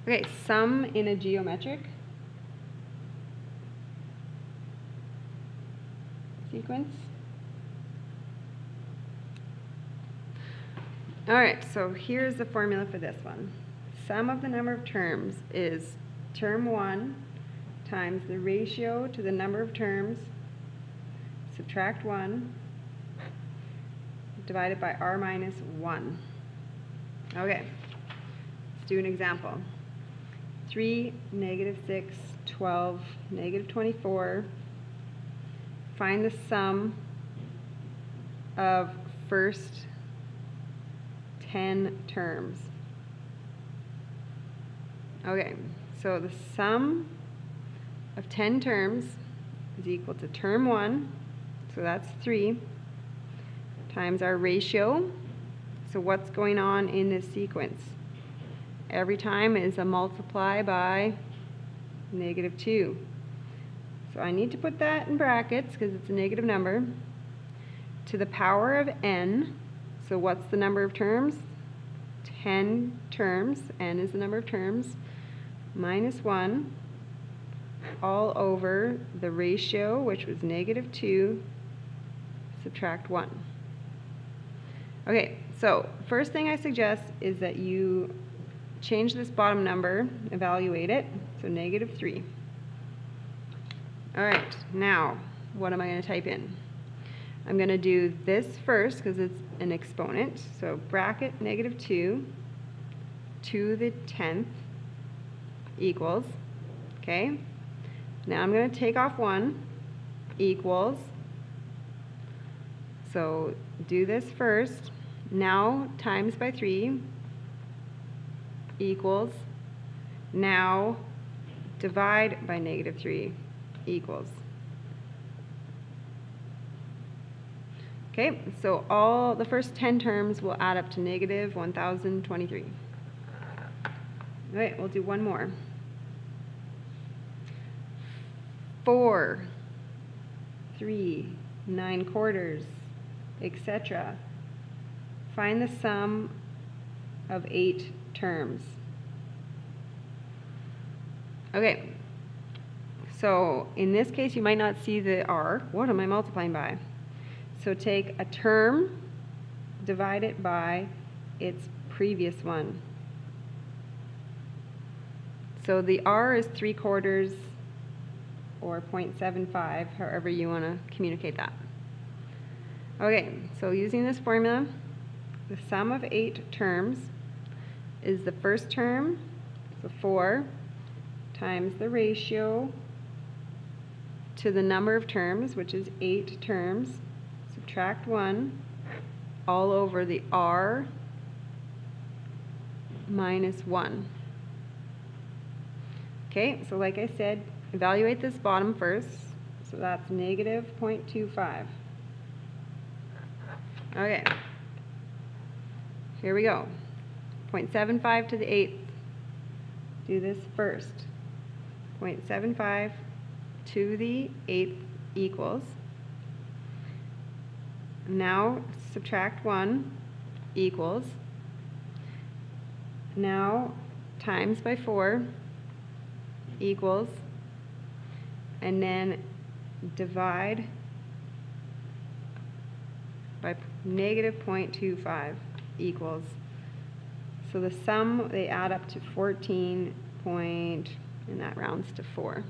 Okay, sum in a geometric sequence. All right, so here's the formula for this one. Sum of the number of terms is term 1 times the ratio to the number of terms, subtract 1, divided by r minus 1. Okay, let's do an example. 3, negative 6, 12, negative 24. Find the sum of first 10 terms. Okay, so the sum of 10 terms is equal to term 1, so that's 3, times our ratio. So what's going on in this sequence? Every time is a multiply by negative 2. So I need to put that in brackets because it's a negative number. To the power of n, so what's the number of terms? 10 terms, n is the number of terms, minus 1, all over the ratio, which was negative 2, subtract 1. Okay, so first thing I suggest is that you change this bottom number, evaluate it, so negative 3. All right, now what am I going to type in? I'm going to do this first because it's an exponent, so bracket negative 2 to the 10th equals, okay? Now I'm going to take off 1 equals, so do this first, now times by 3 equals, now divide by negative 3 equals. Okay, so all the first 10 terms will add up to negative 1023. All right, we'll do one more. 4, 3, 9 quarters, etc. Find the sum of 8 terms. Okay, so in this case you might not see the r. What am I multiplying by? So take a term, divide it by its previous one. So the r is 3/4 or 0.75, however you want to communicate that. Okay, so using this formula, the sum of 8 terms is the first term, so 4, times the ratio to the number of terms, which is 8 terms, subtract 1, all over the r minus 1. Okay, so like I said, evaluate this bottom first, so that's negative 0.25. Okay, here we go. 0.75 to the 8th. Do this first. 0.75 to the 8th equals. Now subtract 1 equals. Now times by 4 equals. And then divide by negative 0.25 equals. So the sum, they add up to 14 point, and that rounds to 4.